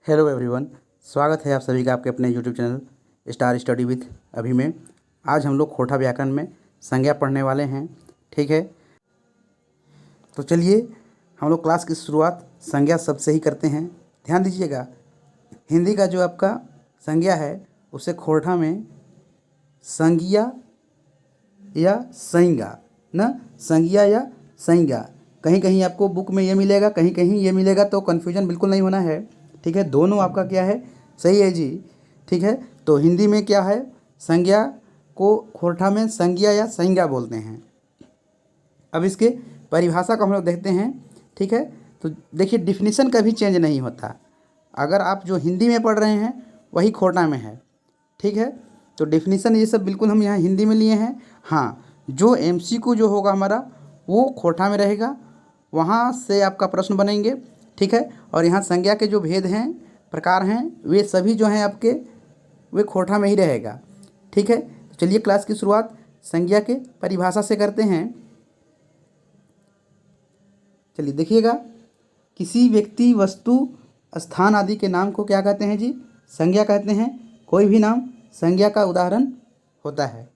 Hello everyone, स्वागत है आप सभी का आपके अपने YouTube channel star study with अभी में। आज हम लोग खोटा व्याकरण में संज्ञा पढ़ने वाले हैं। ठीक है, तो चलिए हम लोग क्लास की शुरुआत संज्ञा शब्द से ही करते हैं। ध्यान दीजिएगा, हिंदी का जो आपका संज्ञा है उसे खोटा में संज्ञा या संज्ञा न संज्ञा या संज्ञा, कहीं कहीं आपको बुक में ये मिलेगा, कहीं कहीं ये मिलेगा, तो कन्फ्यूजन बिल्कुल नहीं होना है। ठीक है, दोनों आपका क्या है, सही है जी। ठीक है, तो हिंदी में क्या है, संज्ञा को खोरठा में संज्ञा या संज्ञा बोलते हैं। अब इसके परिभाषा को हम लोग देखते हैं। ठीक है, तो देखिए डिफिनीसन कभी चेंज नहीं होता। अगर आप जो हिंदी में पढ़ रहे हैं वही खोरठा में है। ठीक है, तो डिफिनीसन ये सब बिल्कुल हम यहाँ हिंदी में लिए हैं। हाँ, जो एमसीक्यू जो होगा हमारा वो खोरठा में रहेगा, वहाँ से आपका प्रश्न बनेंगे। ठीक है, और यहाँ संज्ञा के जो भेद हैं, प्रकार हैं, वे सभी जो हैं आपके वे खोरठा में ही रहेगा। ठीक है, तो चलिए क्लास की शुरुआत संज्ञा के परिभाषा से करते हैं। चलिए देखिएगा, किसी व्यक्ति, वस्तु, स्थान आदि के नाम को क्या कहते हैं जी, संज्ञा कहते हैं। कोई भी नाम संज्ञा का उदाहरण होता है।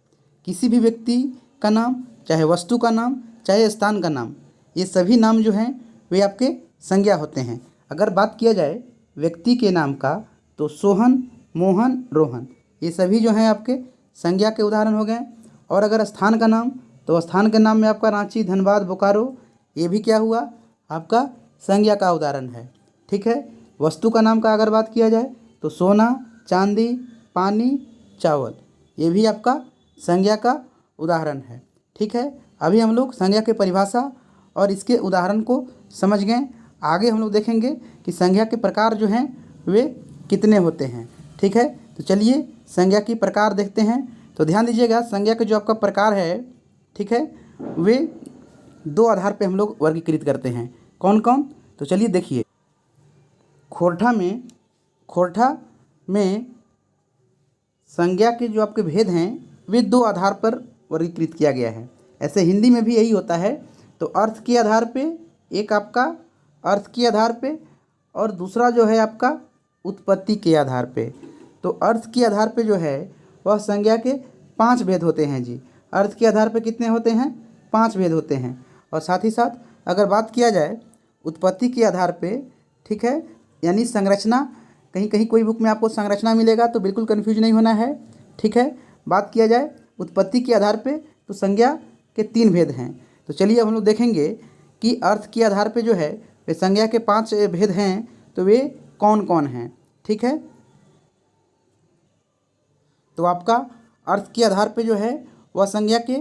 किसी भी व्यक्ति का नाम, चाहे वस्तु का नाम, चाहे स्थान का नाम, ये सभी नाम जो हैं वे आपके संज्ञा होते हैं। अगर बात किया जाए व्यक्ति के नाम का तो सोहन, मोहन, रोहन, ये सभी जो हैं आपके संज्ञा के उदाहरण हो गए। और अगर स्थान का नाम तो स्थान के नाम में आपका रांची, धनबाद, बोकारो, ये भी क्या हुआ, आपका संज्ञा का उदाहरण है। ठीक है, वस्तु का नाम का अगर बात किया जाए तो सोना, चांदी, पानी, चावल, ये भी आपका संज्ञा का उदाहरण है। ठीक है, अभी हम लोग संज्ञा के परिभाषा और इसके उदाहरण को समझ गए। आगे हम लोग देखेंगे कि संज्ञा के प्रकार जो हैं वे कितने होते हैं। ठीक है, तो चलिए संज्ञा की प्रकार देखते हैं। तो ध्यान दीजिएगा, संज्ञा के जो आपका प्रकार है, ठीक है, वे दो आधार पे हम लोग वर्गीकृत करते हैं। कौन कौन, तो चलिए देखिए। खोरठा में संज्ञा के जो आपके भेद हैं वे दो आधार पर वर्गीकृत किया गया है। ऐसे हिंदी में भी यही होता है। तो अर्थ के आधार पे, एक आपका अर्थ के आधार पे, और दूसरा जो है आपका उत्पत्ति के आधार पे। तो अर्थ के आधार पे जो है वह संज्ञा के 5 भेद होते हैं जी। अर्थ के आधार पे कितने होते हैं, 5 भेद होते हैं। और साथ ही साथ अगर बात किया जाए उत्पत्ति के आधार पे, ठीक है, यानी संरचना, कहीं कहीं कोई बुक में आपको संरचना मिलेगा तो बिल्कुल कन्फ्यूज नहीं होना है। ठीक है, बात किया जाए उत्पत्ति के आधार पे तो संज्ञा के 3 भेद हैं। तो चलिए अब हम लोग देखेंगे कि अर्थ के आधार पे जो है वे संज्ञा के 5 भेद हैं, तो वे कौन कौन हैं। ठीक है, तो आपका अर्थ के आधार पे जो है वह संज्ञा के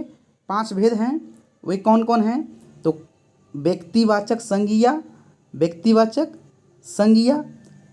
5 भेद हैं। वे कौन कौन हैं, तो व्यक्तिवाचक संज्ञा, व्यक्तिवाचक संज्ञा,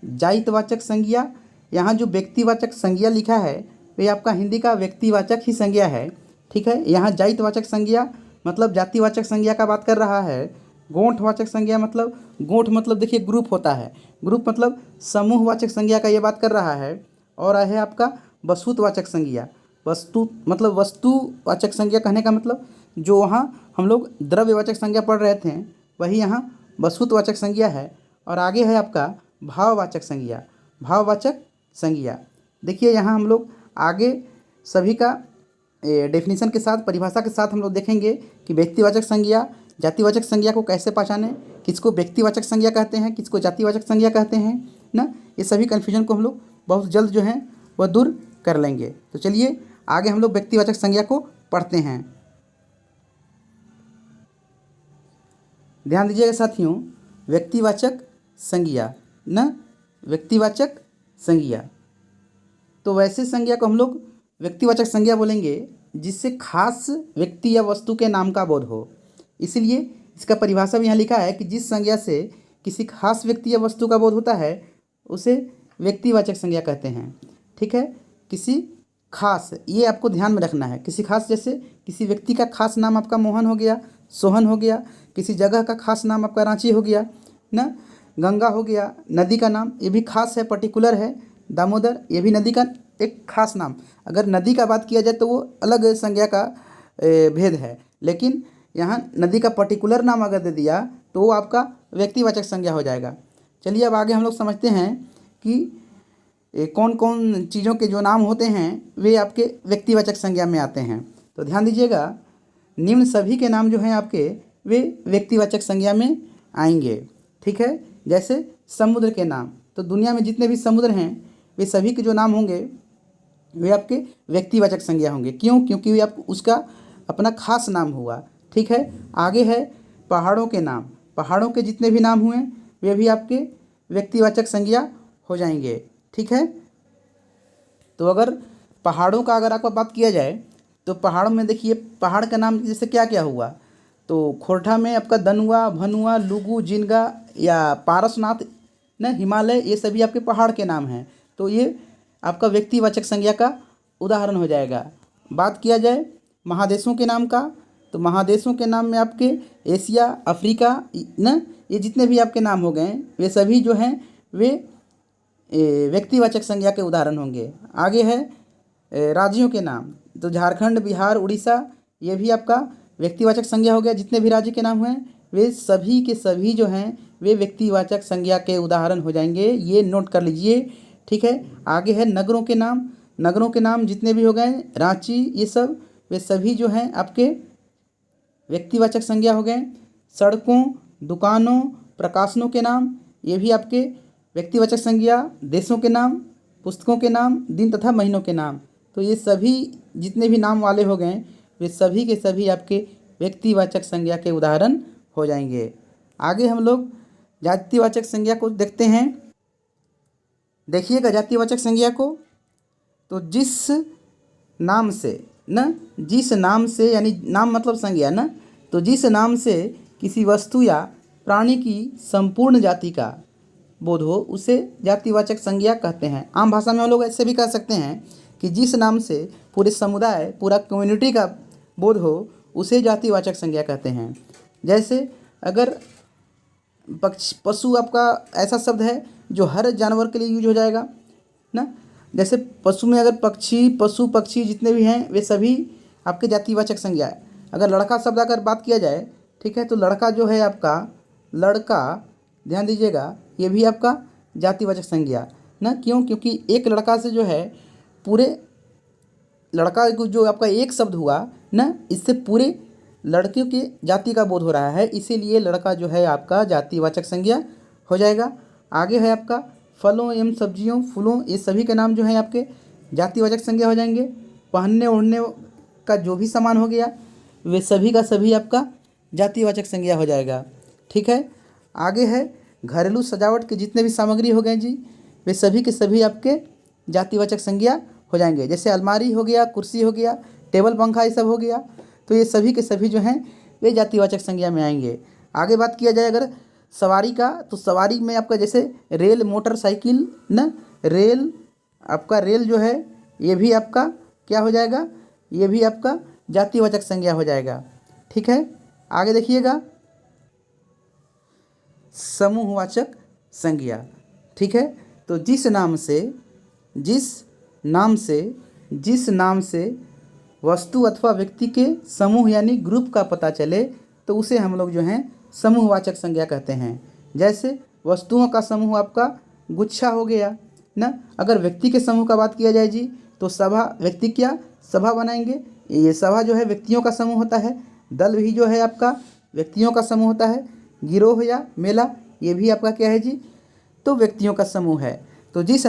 जातिवाचक संज्ञा। यहाँ जो व्यक्तिवाचक संज्ञा लिखा है वे आपका हिंदी का व्यक्तिवाचक ही संज्ञा है। ठीक है, यहाँ जातिवाचक संज्ञा मतलब जातिवाचक संज्ञा का बात कर रहा है। गोंठवाचक संज्ञा मतलब, गोंठ मतलब देखिए ग्रुप होता है, ग्रुप मतलब समूहवाचक संज्ञा का ये बात कर रहा है। और है आपका वस्तुवाचक संज्ञा, वस्तु मतलब वस्तुवाचक संज्ञा कहने का मतलब जो वहाँ हम लोग द्रव्यवाचक संज्ञा पढ़ रहे थे वही यहाँ वस्तुवाचक संज्ञा है। और आगे है आपका भाववाचक संज्ञा, भाववाचक संज्ञा। देखिए यहाँ हम लोग आगे सभी का डेफिनेशन के साथ, परिभाषा के साथ हम लोग देखेंगे कि व्यक्तिवाचक संज्ञा, जातिवाचक संज्ञा को कैसे पहचानें, किसको व्यक्तिवाचक संज्ञा कहते हैं, किसको जातिवाचक संज्ञा कहते हैं ना। ये सभी कन्फ्यूजन को हम लोग बहुत जल्द जो है वह दूर कर लेंगे। तो चलिए आगे हम लोग व्यक्तिवाचक संज्ञा को पढ़ते हैं। ध्यान दीजिएगा साथियों, व्यक्तिवाचक संज्ञा न, व्यक्तिवाचक संज्ञा, तो वैसे संज्ञा को हम लोग व्यक्तिवाचक संज्ञा बोलेंगे जिससे खास व्यक्ति या वस्तु के नाम का बोध हो। इसलिए इसका परिभाषा भी यहाँ लिखा है कि जिस संज्ञा से किसी खास व्यक्ति या वस्तु का बोध होता है उसे व्यक्तिवाचक संज्ञा कहते हैं। ठीक है, किसी खास, ये आपको ध्यान में रखना है, किसी खास, जैसे किसी व्यक्ति का खास नाम आपका मोहन हो गया, सोहन हो गया, किसी जगह का खास नाम आपका रांची हो गया ना, गंगा हो गया, नदी का नाम ये भी खास है, पर्टिकुलर है, दामोदर ये भी नदी का एक खास नाम। अगर नदी का बात किया जाए तो वो अलग संज्ञा का भेद है, लेकिन यहाँ नदी का पर्टिकुलर नाम अगर दे दिया तो वो आपका व्यक्तिवाचक संज्ञा हो जाएगा। चलिए अब आगे हम लोग समझते हैं कि कौन कौन चीज़ों के जो नाम होते हैं वे आपके व्यक्तिवाचक संज्ञा में आते हैं। तो ध्यान दीजिएगा, निम्न सभी के नाम जो हैं आपके वे व्यक्तिवाचक संज्ञा में आएंगे। ठीक है, जैसे समुद्र के नाम, तो दुनिया में जितने भी समुद्र हैं वे सभी के जो नाम होंगे वे आपके व्यक्तिवाचक संज्ञा होंगे। क्यों? क्योंकि वे आप उसका अपना खास नाम हुआ। ठीक है, आगे है पहाड़ों के नाम। पहाड़ों के जितने भी नाम हुए वे भी आपके व्यक्तिवाचक संज्ञा हो जाएंगे। ठीक है, तो अगर पहाड़ों का अगर आपका बात किया जाए तो पहाड़ों में देखिए पहाड़ का नाम जैसे क्या क्या हुआ, तो खोरठा में आपका दनुआ, भनुआ, लुगु, जिनगा या पारसनाथ न हिमालय, ये सभी आपके पहाड़ के नाम हैं। तो ये आपका व्यक्तिवाचक संज्ञा का उदाहरण हो जाएगा। बात किया जाए महादेशों के नाम का, तो महादेशों के नाम में आपके एशिया, अफ्रीका न ये जितने भी आपके नाम हो गए वे सभी जो हैं वे व्यक्तिवाचक संज्ञा के उदाहरण होंगे। आगे है राज्यों के नाम, तो झारखंड, बिहार, उड़ीसा ये भी आपका व्यक्तिवाचक संज्ञा हो गया। जितने भी राज्य के नाम हुए वे सभी के सभी जो हैं वे व्यक्तिवाचक संज्ञा के उदाहरण हो जाएंगे, ये नोट कर लीजिए। ठीक है, आगे है नगरों के नाम। नगरों के नाम जितने भी हो गए, रांची, ये सब वे सभी जो हैं आपके व्यक्तिवाचक संज्ञा हो गए। सड़कों, दुकानों, प्रकाशनों के नाम ये भी आपके व्यक्तिवाचक संज्ञा। देशों के नाम, पुस्तकों के नाम, दिन तथा महीनों के नाम, तो ये सभी जितने भी नाम वाले हो गए वे सभी के सभी आपके व्यक्तिवाचक संज्ञा के उदाहरण हो जाएंगे। आगे हम लोग जातिवाचक संज्ञा को देखते हैं। देखिएगा जातिवाचक संज्ञा को, तो जिस नाम से न, जिस नाम से, यानी नाम मतलब संज्ञा न, तो जिस नाम से किसी वस्तु या प्राणी की संपूर्ण जाति का बोध हो उसे जातिवाचक संज्ञा कहते हैं। आम भाषा में हम लोग ऐसे भी कह सकते हैं कि जिस नाम से पूरे समुदाय, पूरा कम्युनिटी का बोध हो उसे जातिवाचक संज्ञा कहते हैं। जैसे अगर पशु आपका ऐसा शब्द है जो हर जानवर के लिए यूज हो जाएगा ना, जैसे पशु में अगर पक्षी, पशु पक्षी जितने भी हैं वे सभी आपके जातिवाचक संज्ञा है। अगर लड़का शब्द अगर बात किया जाए, ठीक है, तो लड़का जो है आपका, लड़का, ध्यान दीजिएगा, ये भी आपका जातिवाचक संज्ञा ना। क्यों? क्योंकि एक लड़का से जो है पूरे लड़का को जो आपका एक शब्द हुआ ना, इससे पूरे लड़कियों की जाति का बोध हो रहा है, इसीलिए लड़का जो है आपका जातिवाचक संज्ञा हो जाएगा। आगे है आपका फलों एवं सब्जियों, फूलों, ये सभी के नाम जो हैं आपके जातिवाचक संज्ञा हो जाएंगे। पहनने ओढ़ने का जो भी सामान हो गया वे सभी का सभी आपका जातिवाचक संज्ञा हो जाएगा। ठीक है, आगे है घरेलू सजावट के जितने भी सामग्री हो गए जी वे सभी के सभी आपके जातिवाचक संज्ञा हो जाएंगे। जैसे अलमारी हो गया, कुर्सी हो गया, टेबल पंखा, ये सब हो गया, तो ये सभी के सभी जो हैं वे जातिवाचक संज्ञा में आएंगे। आगे बात किया जाए अगर सवारी का, तो सवारी में आपका जैसे रेल, मोटरसाइकिल न, रेल, आपका रेल जो है ये भी आपका क्या हो जाएगा, ये भी आपका जातिवाचक संज्ञा हो जाएगा। ठीक है, आगे देखिएगा समूहवाचक संज्ञा। ठीक है, तो जिस नाम से वस्तु अथवा व्यक्ति के समूह यानी ग्रुप का पता चले तो उसे हम लोग जो हैं समूहवाचक संज्ञा कहते हैं। जैसे वस्तुओं का समूह आपका गुच्छा हो गया ना। अगर व्यक्ति के समूह का बात किया जाए जी तो सभा, व्यक्ति क्या सभा बनाएंगे, ये सभा जो है व्यक्तियों का समूह होता है। दल भी जो है आपका व्यक्तियों का समूह होता है। गिरोह या मेला ये भी आपका क्या है जी, तो व्यक्तियों का समूह है। तो जिस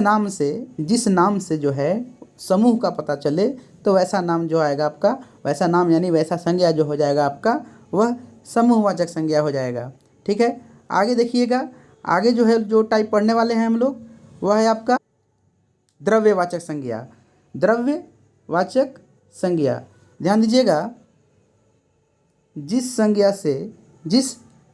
नाम से जो है समूह का पता चले तो वैसा नाम जो आएगा आपका, वैसा नाम यानी वैसा संज्ञा जो हो जाएगा आपका वह समूहवाचक संज्ञा हो जाएगा। ठीक है, आगे देखिएगा, आगे जो है जो टाइप पढ़ने वाले हैं हम लोग वह है आपका द्रव्यवाचक संज्ञा। द्रव्यवाचक संज्ञा, ध्यान दीजिएगा, जिस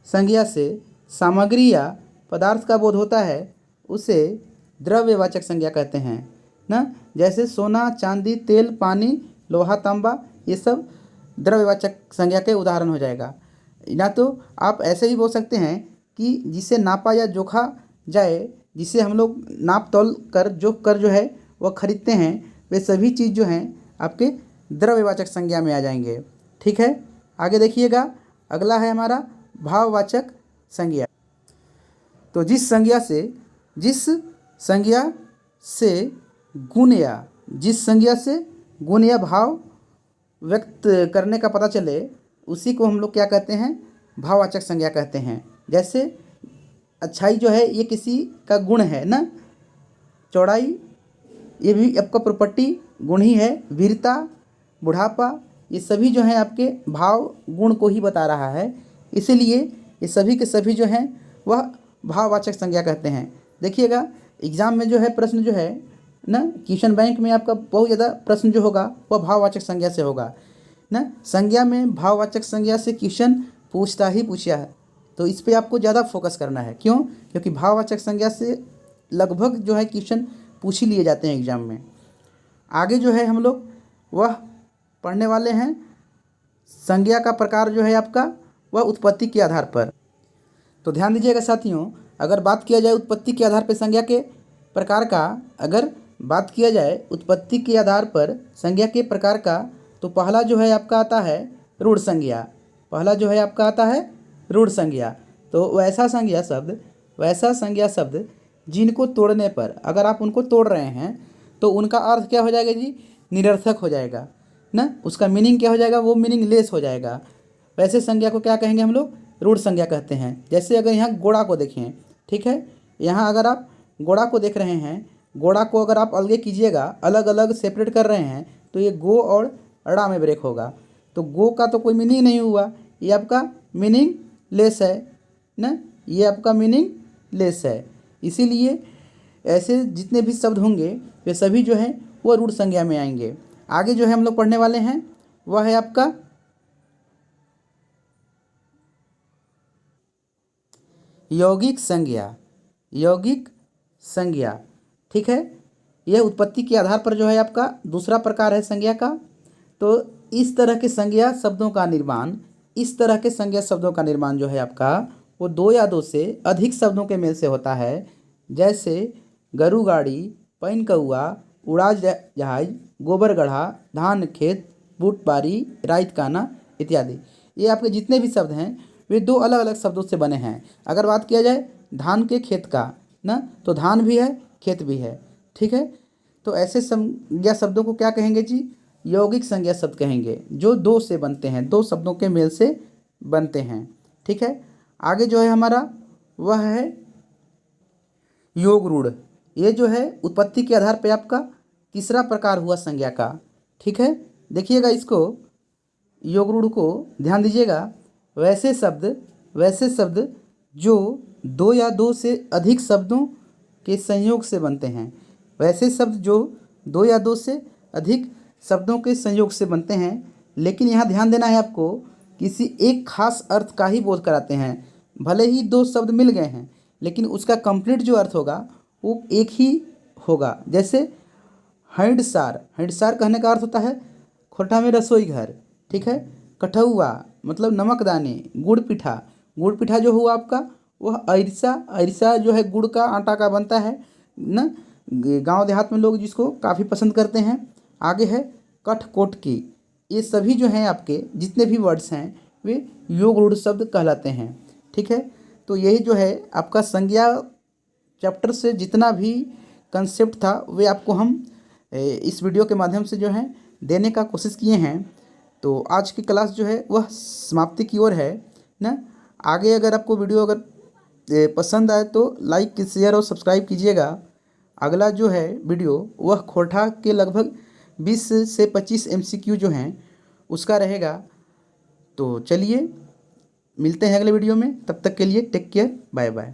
संज्ञा से सामग्री या पदार्थ का बोध होता है उसे द्रव्यवाचक संज्ञा कहते हैं ना। जैसे सोना, चांदी, तेल, पानी, लोहा, तांबा, ये सब द्रव्यवाचक संज्ञा के उदाहरण हो जाएगा। या तो आप ऐसे ही बोल सकते हैं कि जिसे नापा या जोखा जाए, जिसे हम लोग नाप तोल कर जोख कर जो है वह खरीदते हैं, वे सभी चीज़ जो हैं आपके द्रव्यवाचक संज्ञा में आ जाएंगे। ठीक है, आगे देखिएगा, अगला है हमारा भाववाचक संज्ञा। तो जिस संज्ञा से गुण या जिस संज्ञा से गुण या भाव व्यक्त करने का पता चले उसी को हम लोग क्या कहते हैं, भाववाचक संज्ञा कहते हैं। जैसे अच्छाई जो है ये किसी का गुण है ना, चौड़ाई ये भी आपका प्रॉपर्टी गुण ही है, वीरता, बुढ़ापा, ये सभी जो हैं आपके भाव गुण को ही बता रहा है। इसीलिए ये सभी के सभी जो हैं वह भाववाचक संज्ञा कहते हैं। देखिएगा एग्ज़ाम में जो है प्रश्न जो है ना, क्वेश्चन बैंक में आपका बहुत ज़्यादा प्रश्न जो होगा वह भाववाचक संज्ञा से होगा ना। संज्ञा में भाववाचक संज्ञा से क्वेश्चन पूछता ही पूछा है, तो इस पे आपको ज़्यादा फोकस करना है। क्यों? क्योंकि भाववाचक संज्ञा से लगभग जो है क्वेश्चन पूछ ही लिए जाते हैं एग्ज़ाम में। आगे जो है हम लोग वह पढ़ने वाले हैं संज्ञा का प्रकार जो है आपका वह उत्पत्ति के आधार पर। तो ध्यान दीजिएगा साथियों, अगर बात किया जाए उत्पत्ति के आधार पर संज्ञा के प्रकार का, अगर बात किया जाए उत्पत्ति के आधार पर संज्ञा के प्रकार का, तो पहला जो है आपका आता है रूढ़ संज्ञा। पहला जो है आपका आता है रूढ़ संज्ञा। तो वैसा संज्ञा शब्द जिनको तोड़ने पर, अगर आप उनको तोड़ रहे हैं तो उनका अर्थ क्या हो जाएगा जी, निरर्थक हो जाएगा ना, उसका मीनिंग क्या हो जाएगा, वो मीनिंगलेस हो जाएगा। वैसे संज्ञा को क्या कहेंगे हम लोग, रूढ़ संज्ञा कहते हैं। जैसे अगर यहाँ गोड़ा को देखें, ठीक है, यहाँ अगर आप गोड़ा को देख रहे हैं, गोड़ा को अगर आप अलग कीजिएगा, अलग अलग सेपरेट कर रहे हैं, तो ये गो और ड़ा में ब्रेक होगा। तो गो का तो कोई मीनिंग नहीं हुआ, ये आपका मीनिंग लेस है ना, ये आपका मीनिंग लेस है। इसीलिए ऐसे जितने भी शब्द होंगे वे सभी जो हैं वो रूढ़ संज्ञा में आएंगे। आगे जो है हम लोग पढ़ने वाले हैं वह है आपका यौगिक संज्ञा। यौगिक संज्ञा, ठीक है, यह उत्पत्ति के आधार पर जो है आपका दूसरा प्रकार है संज्ञा का। तो इस तरह के संज्ञा शब्दों का निर्माण जो है आपका वो दो या दो से अधिक शब्दों के मेल से होता है। जैसे गरु गाड़ी, पैन कौआ, उड़ा जहाज, गोबर गढ़ा, धान खेत, बूट बारी, राइत काना इत्यादि। ये आपके जितने भी शब्द हैं वे दो अलग अलग शब्दों से बने हैं। अगर बात किया जाए धान के खेत का ना, तो धान भी है खेत भी है, ठीक है। तो ऐसे संज्ञा शब्दों को क्या कहेंगे जी, यौगिक संज्ञा शब्द कहेंगे, जो दो से बनते हैं, दो शब्दों के मेल से बनते हैं, ठीक है। आगे जो है हमारा वह है योग रूढ़। ये जो है उत्पत्ति के आधार पर आपका तीसरा प्रकार हुआ संज्ञा का, ठीक है। देखिएगा इसको, योग रूढ़ को ध्यान दीजिएगा। वैसे शब्द जो दो या दो से अधिक शब्दों के संयोग से बनते हैं। वैसे शब्द जो दो या दो से अधिक शब्दों के संयोग से बनते हैं, लेकिन यहाँ ध्यान देना है आपको, किसी एक खास अर्थ का ही बोध कराते हैं। भले ही दो शब्द मिल गए हैं लेकिन उसका कंप्लीट जो अर्थ होगा वो एक ही होगा। जैसे हैंडसार कहने का अर्थ होता है खोटा में रसोई घर, ठीक है। कठौआ मतलब नमकदानी, गुड़ पिठा जो हुआ आपका वह अरिसा जो है गुड़ का आटा का बनता है ना, गांव देहात में लोग जिसको काफ़ी पसंद करते हैं। आगे है कठकोटकी। ये सभी जो हैं आपके जितने भी वर्ड्स हैं वे योग रूढ़ शब्द कहलाते हैं, ठीक है। तो यही जो है आपका संज्ञा चैप्टर से जितना भी कंसेप्ट था वे आपको हम इस वीडियो के माध्यम से जो है देने का कोशिश किए हैं। तो आज की क्लास जो है वह समाप्ति की ओर है ना। आगे अगर आपको वीडियो अगर पसंद आए तो लाइक, शेयर और सब्सक्राइब कीजिएगा। अगला जो है वीडियो वह खोटा के लगभग 20 से 25 MCQ जो हैं उसका रहेगा। तो चलिए मिलते हैं अगले वीडियो में, तब तक के लिए टेक केयर, बाय बाय।